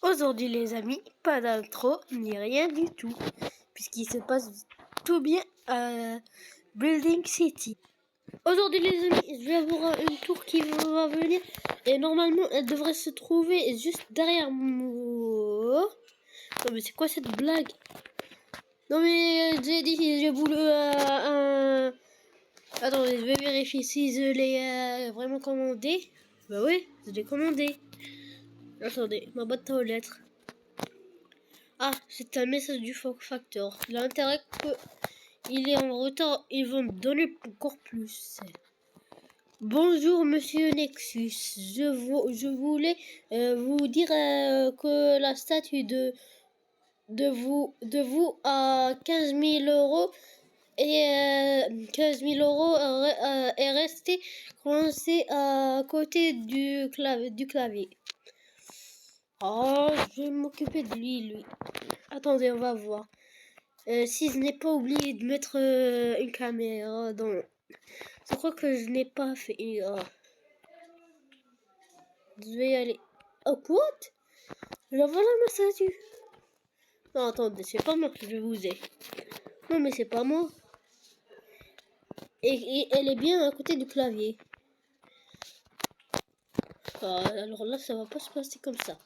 Aujourd'hui les amis, pas d'intro ni rien du tout, puisqu'il se passe tout bien à Building City. Aujourd'hui les amis, je vais avoir une tour qui va venir et normalement elle devrait se trouver juste derrière moi. Non mais c'est quoi cette blague? Non mais j'ai voulu un... Attendez, je vais vérifier si je l'ai vraiment commandé. Bah oui, je l'ai commandé. Attendez, ma boîte aux lettres. Ah, c'est un message du facteur. L'intérêt qu'il est en retard, ils vont me donner encore plus. Bonjour Monsieur Nexus, je voulais vous dire que la statue de vous à 15 000 euros et 15 000 euros est restée coincée à côté du clavier. Oh, je vais m'occuper de lui. Attendez, on va voir. Si je n'ai pas oublié de mettre une caméra dans... Je crois que je n'ai pas fait. Je vais y aller. Oh, what? La voilà ma statue. Non, attendez, c'est pas moi que je vous ai. Non, mais c'est pas moi. Et elle est bien à côté du clavier. Alors là, ça va pas se passer comme ça.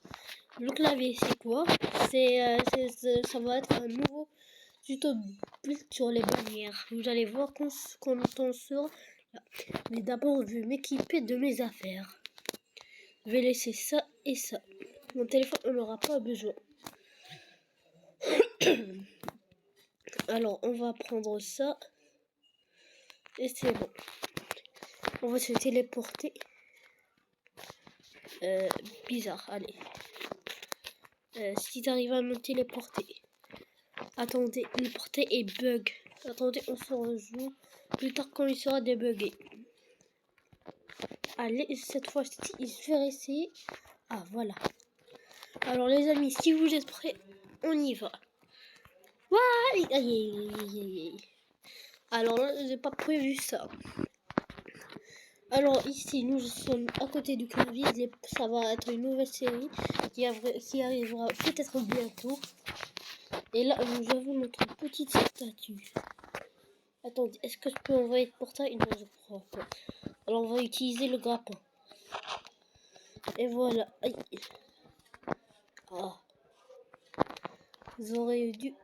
Le clavier, c'est quoi? Ça va être un nouveau tuto build sur les bannières. Vous allez voir quand on sera là. Mais d'abord, je vais m'équiper de mes affaires. Je vais laisser ça et ça. Mon téléphone, on n'aura pas besoin. Alors, on va prendre ça. Et c'est bon. On va se téléporter. Bizarre, allez. Si t'arrives à me téléporter. Attendez, le portail est bug. Attendez, on se rejoint plus tard quand il sera débugué. Allez, cette fois-ci, je vais essayer. Ah, voilà. Alors, les amis, si vous êtes prêts, on y va. Alors là, j'ai pas prévu ça. Alors ici, nous sommes à côté du clavier. Ça va être une nouvelle série qui arrivera peut-être bientôt. Et là, nous avons notre petite statue. Attendez, est-ce que je peux envoyer le portail? Non, je crois pas. Alors, on va utiliser le grappin. Et voilà. Aïe. Ah. J'aurais dû...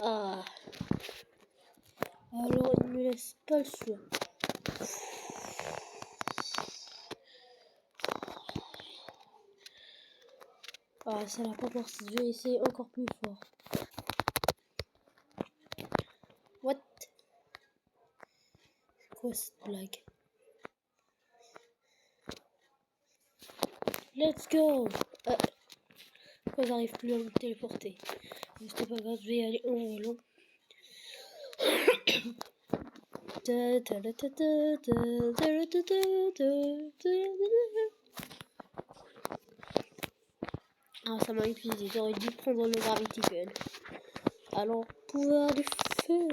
Ah. Alors, il me laisse pas le choix. Ah, ça n'a pas marché. Je vais essayer encore plus fort. What? C'est quoi cette blague? Let's go! Pourquoi j'arrive plus à me téléporter? Mais c'est pas grave, je vais y aller en volant. Ah, ça m'a épuisé. J'aurais dû prendre le Gravity Gun. Alors, pouvoir du feu.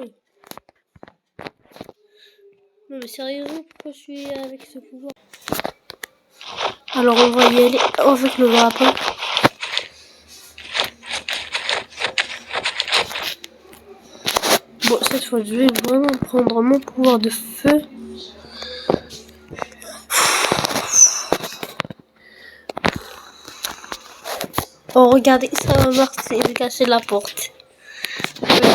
Non, mais sérieusement, pourquoi je suis avec ce pouvoir? Alors, on va y aller avec le grappin. Bon, cette fois, je vais vraiment prendre mon pouvoir de feu. Oh, regardez, ça va marcher. J'ai caché la porte.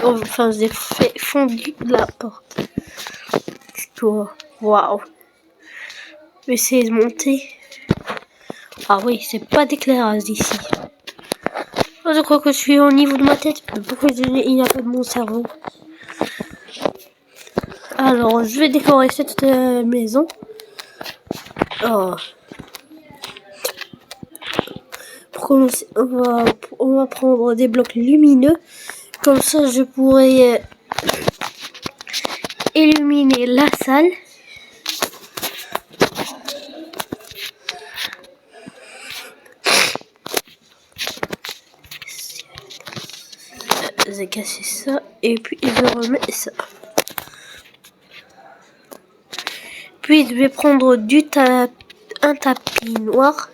Enfin, j'ai fait fondu la porte. Waouh. Mais c'est monté. Ah oui, c'est pas d'éclairage ici. Oh, je crois que je suis au niveau de ma tête. Pourquoi il n'y a pas de mon cerveau? Alors, je vais décorer cette maison. Oh. Pour commencer, on va prendre des blocs lumineux. Comme ça, je pourrai illuminer la salle. J'ai cassé ça et puis je remets ça. Puis je vais prendre du un tapis noir,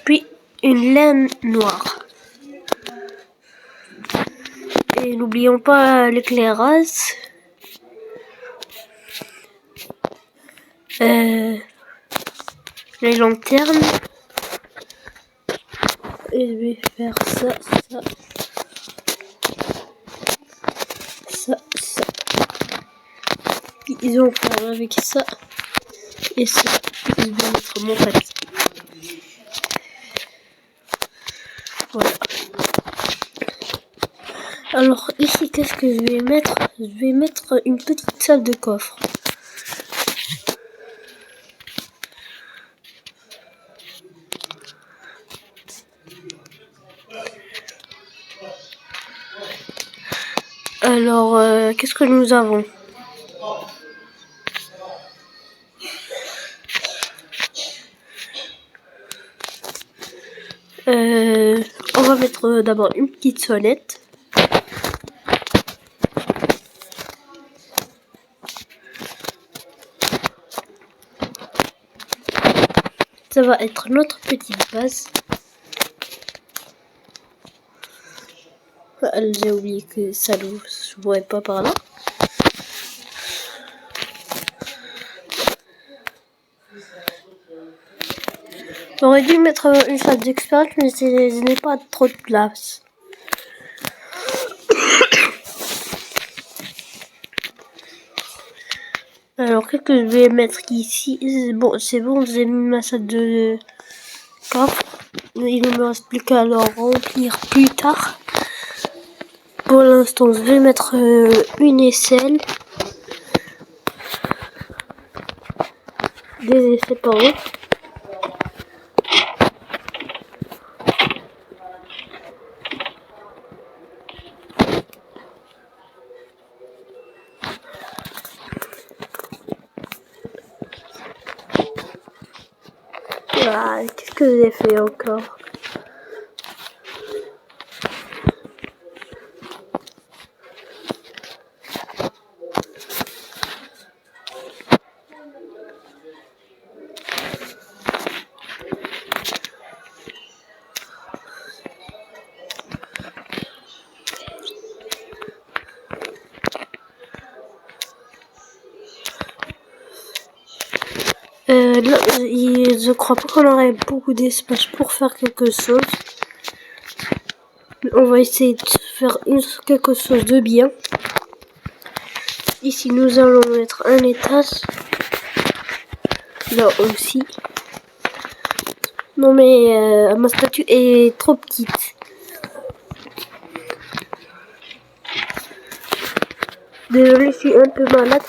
puis une laine noire. Et n'oublions pas l'éclairage. Les lanternes. Et je vais faire ça. Puis ils ont fait avec ça. Et ça. Je vais mettre mon papier. Voilà. Alors ici, qu'est-ce que je vais mettre? Je vais mettre une petite salle de coffre. Alors, qu'est-ce que nous avons? On va mettre d'abord une petite sonnette. Ça va être notre petite base. J'ai oublié que ça ne s'ouvrait pas par là. J'aurais dû mettre une salle d'expérience, mais je n'ai pas trop de place. Alors, qu'est-ce que je vais mettre ici? Bon, c'est bon, j'ai mis ma salle de coffre. Il ne me reste plus qu'à le remplir plus tard. Pour l'instant, je vais mettre une aisselle. Des aisselles, pardon. Ah, qu'est-ce que j'ai fait encore? Là, je crois pas qu'on aurait beaucoup d'espace pour faire quelque chose. On va essayer de faire quelque chose de bien. Ici, nous allons mettre un étage. Là aussi. Non mais ma statue est trop petite. Désolée, je suis un peu malade.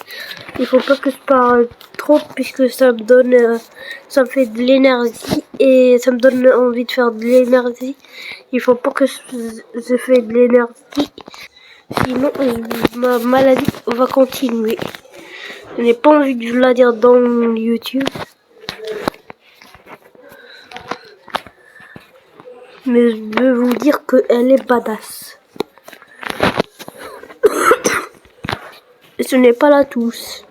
Il faut pas que je parle trop puisque ça me donne, ça me fait de l'énergie et ça me donne envie de faire de l'énergie. Il faut pas que je fais de l'énergie, sinon ma maladie va continuer. Je n'ai pas envie de la dire dans YouTube, mais je veux vous dire qu'elle est badass. Et ce n'est pas la tousse.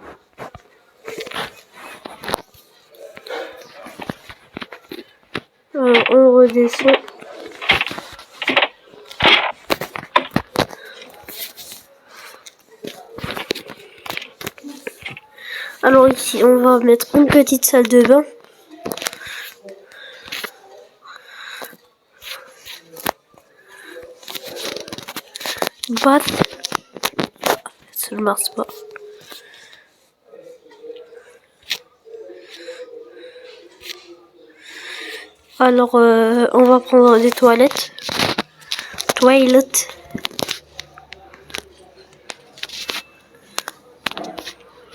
Alors, on redescend. Alors ici, on va mettre une petite salle de bain. Bath. Ça ne marche pas. Alors, on va prendre des toilettes. Toilettes.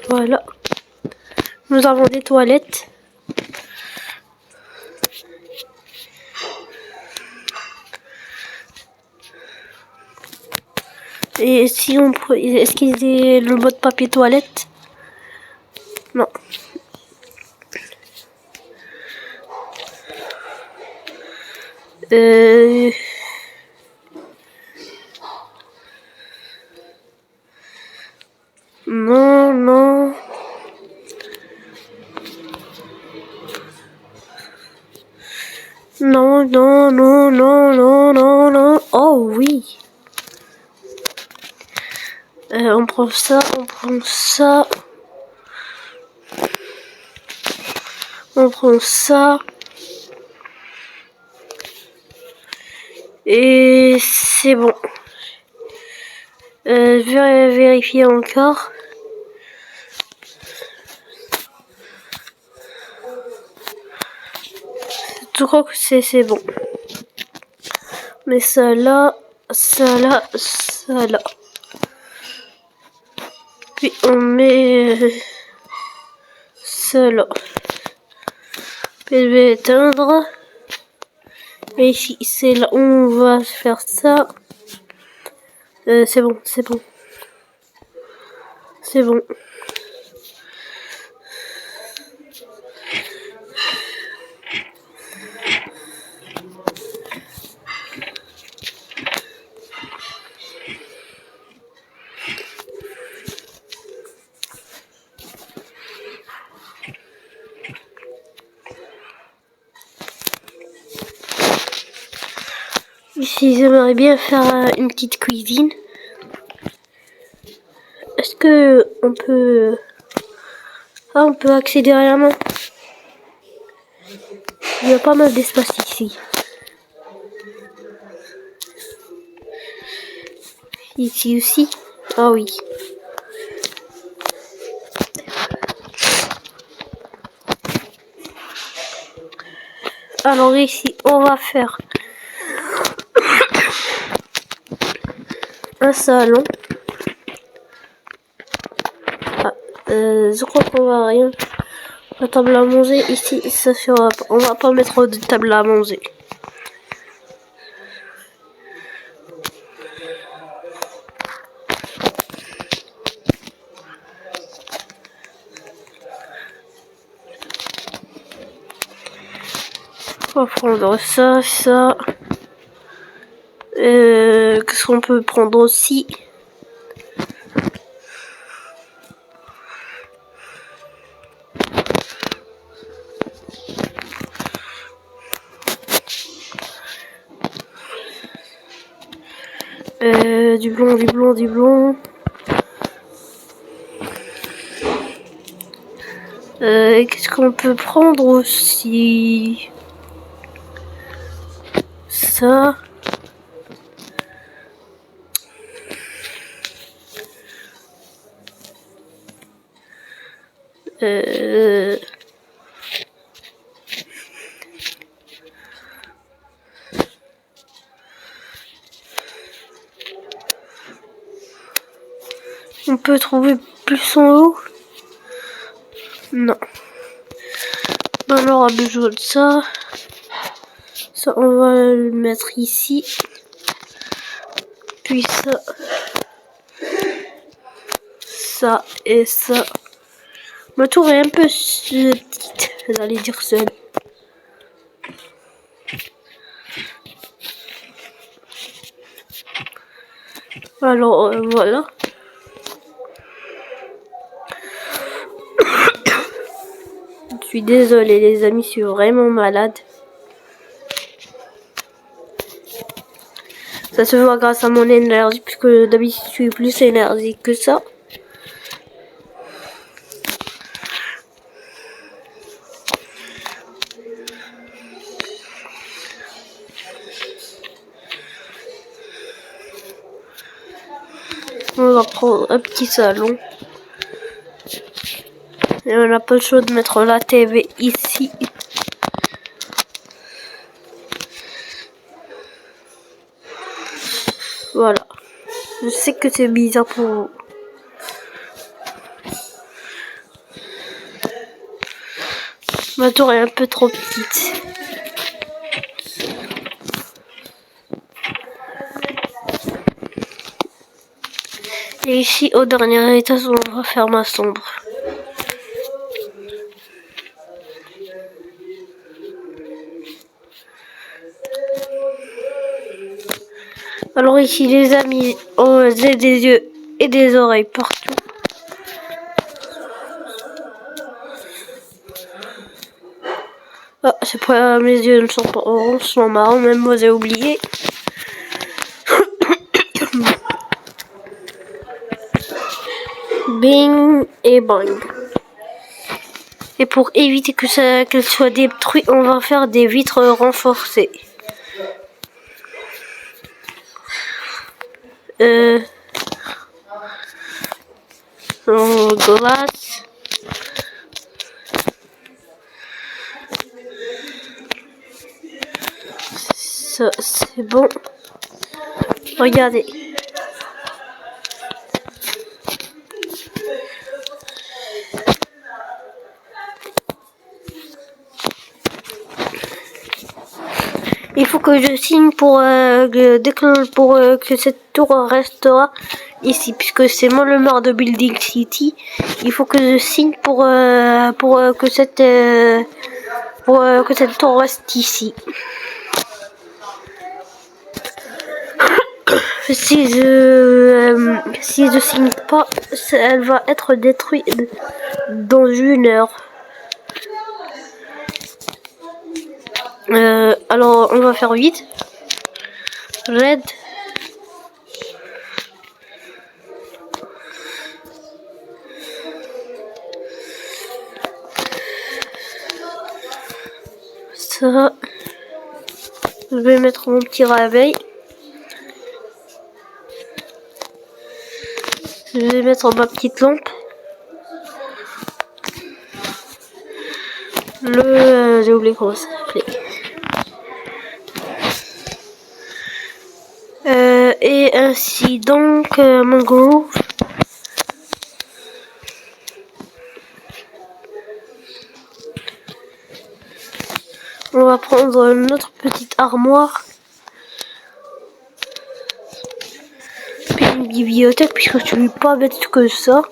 Voilà. Nous avons des toilettes. Et si on... Est-ce qu'il y a le mode papier toilette? Non. Non, non. Non, non, non, non, non, non, non. Oh oui. On prend ça, on prend ça. On prend ça. Et c'est bon. Je vais vérifier encore. Je crois que c'est bon. Mais ça là, ça là, ça là. Puis on met ça là. Puis je vais éteindre. Et ici, c'est là où on va faire ça. C'est bon, c'est bon. C'est bon. Ici, j'aimerais bien faire une petite cuisine. Est-ce que on peut... Ah, on peut accéder à la main. Il y a pas mal d'espace ici. Ici aussi. Ah oui. Alors ici, on va faire un salon. Ah, je crois qu'on va rien. La table à manger ici, ça sera. On va pas mettre de table à manger. On va prendre ça, ça. Qu'est-ce qu'on peut prendre aussi? Du blond, du blond, du blond. Qu'est-ce qu'on peut prendre aussi? Ça. On peut trouver plus en haut? Non. On aura besoin de ça. Ça, on va le mettre ici. Puis ça. Ça et ça. Ma tour est un peu petite, j'allais dire seule. Alors, voilà. Je suis désolée les amis, je suis vraiment malade. Ça se voit grâce à mon énergie, puisque d'habitude je suis plus énergique que ça. On va prendre un petit salon. Et on n'a pas le choix de mettre la TV ici. Voilà. Je sais que c'est bizarre pour vous. Ma tour est un peu trop petite. Et ici, au dernier étage, on va faire ma sombre. Alors ici, les amis, j'ai des yeux et des oreilles partout. Ah, c'est pas, mes yeux ne sont pas orange, sont marrons, même moi j'ai oublié. Bing et bang. Et pour éviter que ça qu'elle soit détruite, on va faire des vitres renforcées. En glace. Ça, c'est bon. Regardez. Il faut que je signe pour que cette tour restera ici, puisque c'est moi le maire de Building City. Il faut que je signe pour que cette tour reste ici. Si je signe pas, elle va être détruite dans 1 heure. Alors on va faire vite. Red. Ça. Je vais mettre mon petit réveil. Je vais mettre ma petite lampe. J'ai oublié comment ça s'appelait. Et ainsi donc, mon groove. On va prendre notre petite armoire. Puis une bibliothèque, puisque je suis pas bête que ça.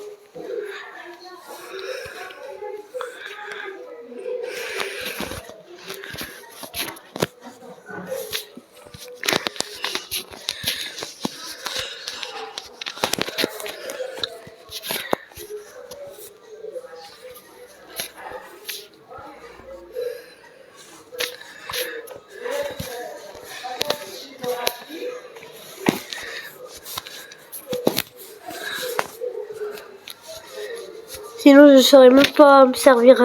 Sinon, je ne saurais même pas me servir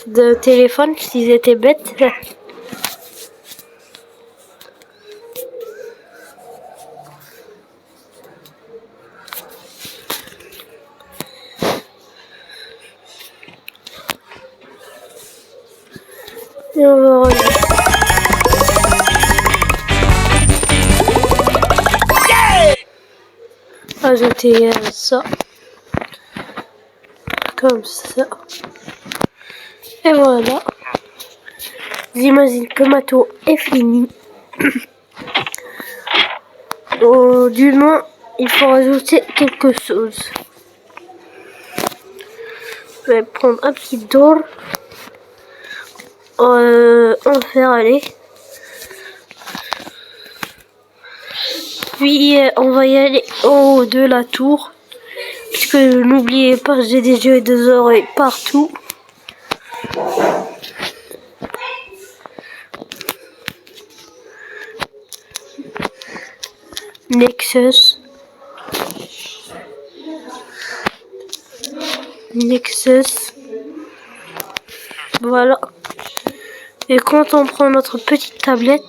de téléphone s'ils étaient bêtes. Et on va regarder. Ajouter ça. Comme ça. Et voilà. J'imagine que ma tour est finie. Du moins, il faut rajouter quelque chose. Je vais prendre un petit door. En faire aller. Puis on va y aller en haut de la tour. Puisque n'oubliez pas, j'ai des yeux et des oreilles partout. Nexus. Voilà. Et quand on prend notre petite tablette,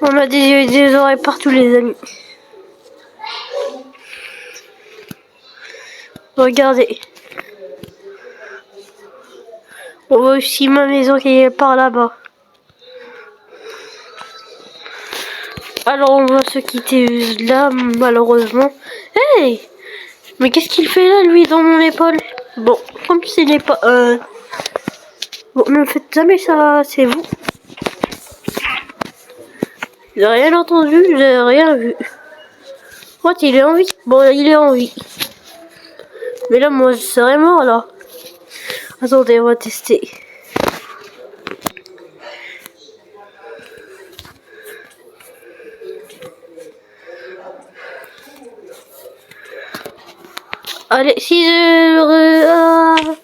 on a des yeux et des oreilles partout, les amis. Regardez. On voit aussi ma maison qui est par là-bas. Alors on va se quitter là, malheureusement. Hey! Mais qu'est-ce qu'il fait là, lui, dans mon épaule? Bon, comme ce n'est pas... Bon, ne faites jamais ça, c'est vous. J'ai rien entendu, j'ai rien vu. What, il est en vie? Bon, il est en vie. Mais là, moi, je serais mort, là. Attendez, on va tester. Allez, 6 heures.